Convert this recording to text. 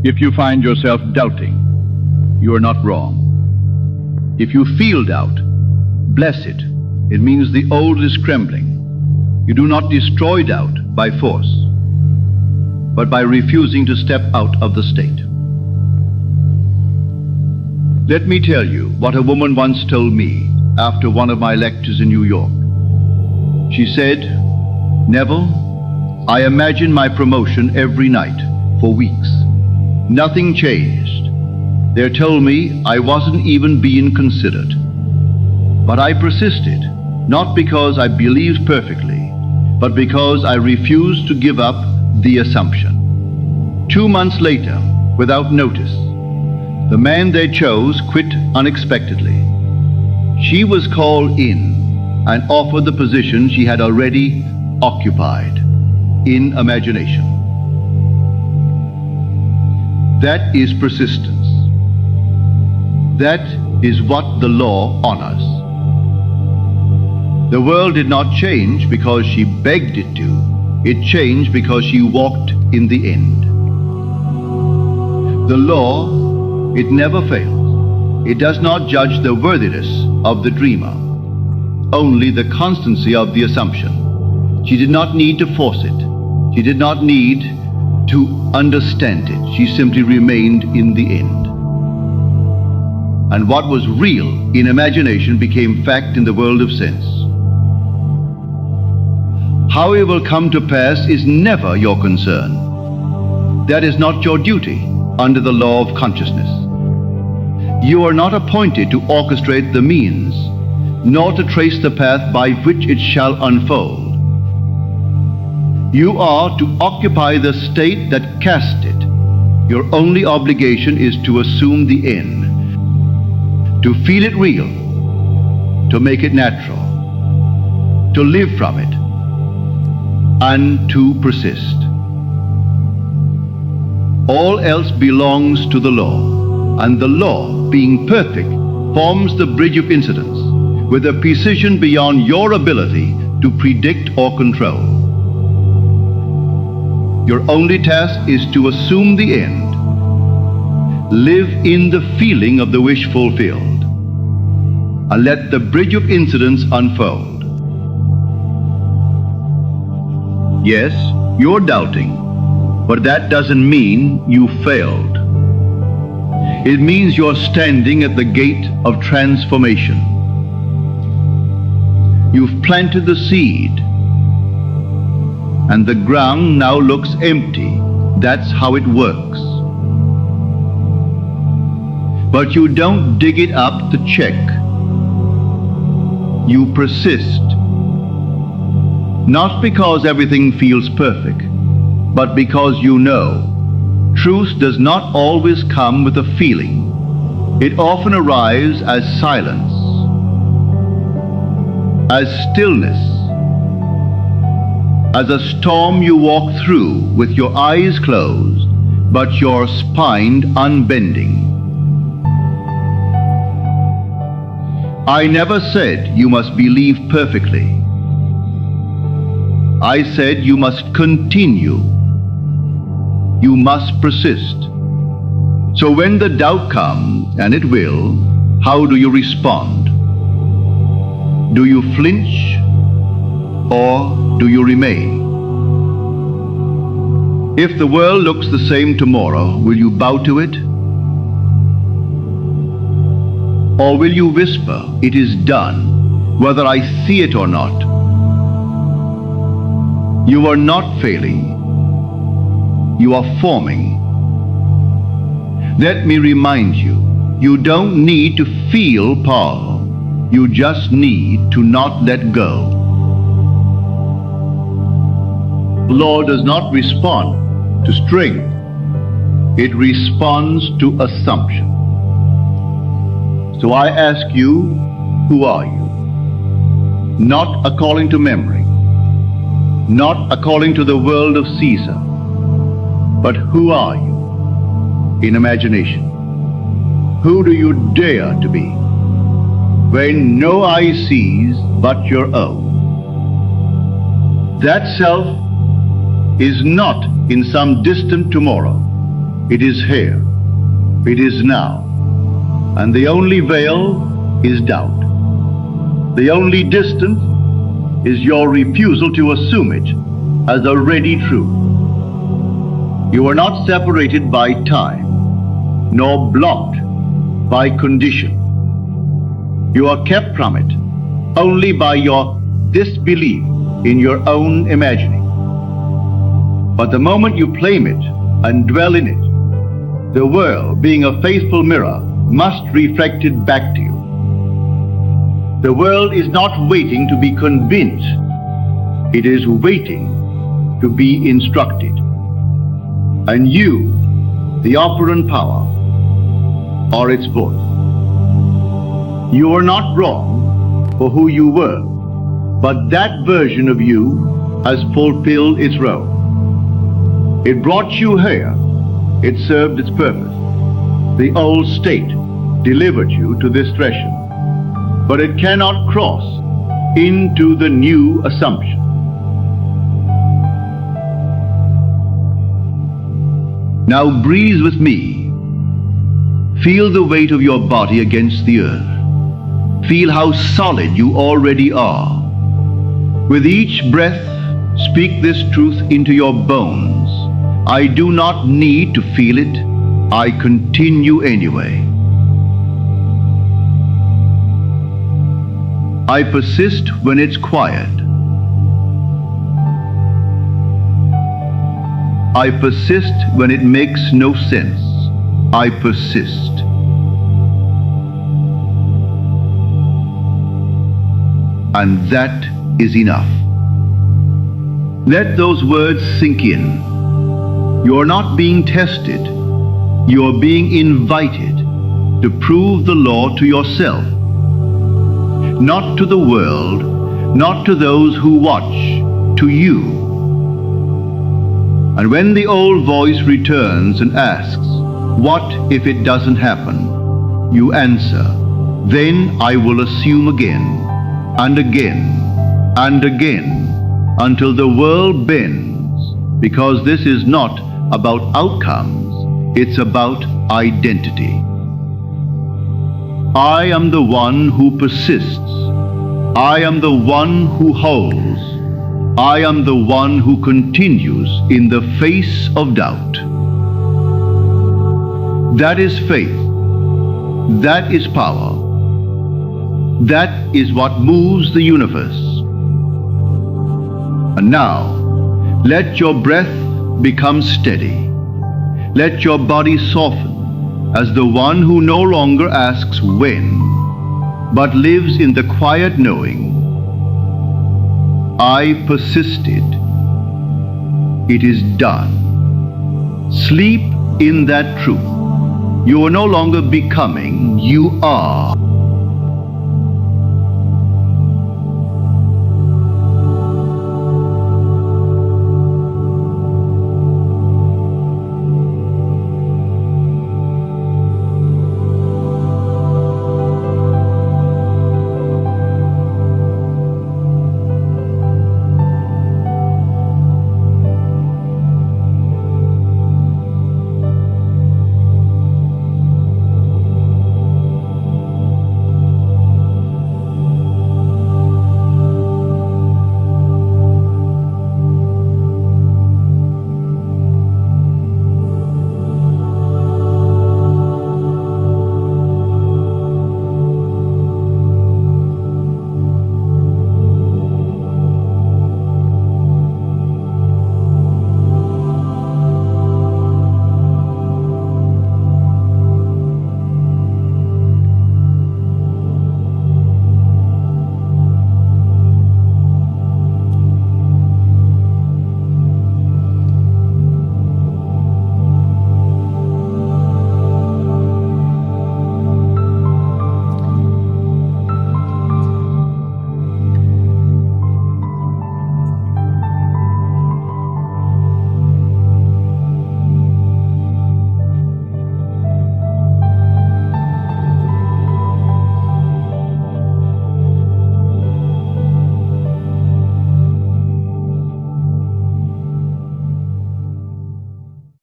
If you find yourself doubting, you are not wrong. If you feel doubt, bless it. It means the old is trembling. You do not destroy doubt by force, but by refusing to step out of the state. Let me tell you what a woman once told me after one of my lectures in New York. She said, "Neville, I imagined my promotion every night for weeks. Nothing changed. They told me I wasn't even being considered. But I persisted, not because I believed perfectly, but because I refused to give up the assumption." 2 months later, without notice, the man they chose quit unexpectedly. She was called in and offered the position she had already occupied in imagination. That is persistence. That is what the law honors. The world did not change because she begged it to. It changed because she walked in the end. The law, it never fails. It does not judge the worthiness of the dreamer, only the constancy of the assumption. She did not need to force it. She did not need to understand it. She simply remained in the end. And what was real in imagination became fact in the world of sense. How it will come to pass is never your concern. That is not your duty under the law of consciousness. You are not appointed to orchestrate the means, nor to trace the path by which it shall unfold. You are to occupy the state that cast it. Your only obligation is to assume the end, to feel it real, to make it natural, to live from it, and to persist. All else belongs to the law, and the law, being perfect, forms the bridge of incidents with a precision beyond your ability to predict or control. Your only task is to assume the end, live in the feeling of the wish fulfilled, and let the bridge of incidents unfold. Yes, you're doubting, but that doesn't mean you failed. It means you're standing at the gate of transformation. You've planted the seed, and the ground now looks empty. That's how it works. But you don't dig it up to check. You persist. Not because everything feels perfect, but because you know truth does not always come with a feeling. It often arrives as silence, as stillness, as a storm you walk through with your eyes closed, but your spine unbending. I never said you must believe perfectly. I said you must continue. You must persist. So when the doubt comes, and it will, how do you respond? Do you flinch, or do you remain? If the world looks the same tomorrow, will you bow to it? Or will you whisper, "It is done, whether I see it or not"? You are not failing. You are forming. Let me remind you, you don't need to feel power. You just need to not let go. Law does not respond to strength. It responds to assumption. So I ask you, who are you? Not according to memory, not according to the world of Caesar, but who are you in imagination? Who do you dare to be when no eye sees but your own? That self is not in some distant tomorrow. It is here. It is now. And the only veil is doubt. The only distance is your refusal to assume it as already true. You are not separated by time, nor blocked by condition. You are kept from it only by your disbelief in your own imagining. But the moment you claim it and dwell in it, the world, being a faithful mirror, must reflect it back to you. The world is not waiting to be convinced. It is waiting to be instructed. And you, the operant power, are its voice. You are not wrong for who you were, but that version of you has fulfilled its role. It brought you here. It served its purpose. The old state delivered you to this threshold, but it cannot cross into the new assumption. Now breathe with me. Feel the weight of your body against the earth. Feel how solid you already are. With each breath, speak this truth into your bones. I do not need to feel it. I continue anyway. I persist when it's quiet. I persist when it makes no sense. I persist. And that is enough. Let those words sink in. You are not being tested. You are being invited to prove the law to yourself. Not to the world, not to those who watch, to you. And when the old voice returns and asks, what if it doesn't happen? You answer, then I will assume again, and again, and again, until the world bends, because this is not about outcomes, it's about identity. I am the one who persists. I am the one who holds. I am the one who continues in the face of doubt. That is faith. That is power. That is what moves the universe. And now, let your breath become steady. Let your body soften as the one who no longer asks when, but lives in the quiet knowing, I persisted. It is done. Sleep in that truth. You are no longer becoming, you are.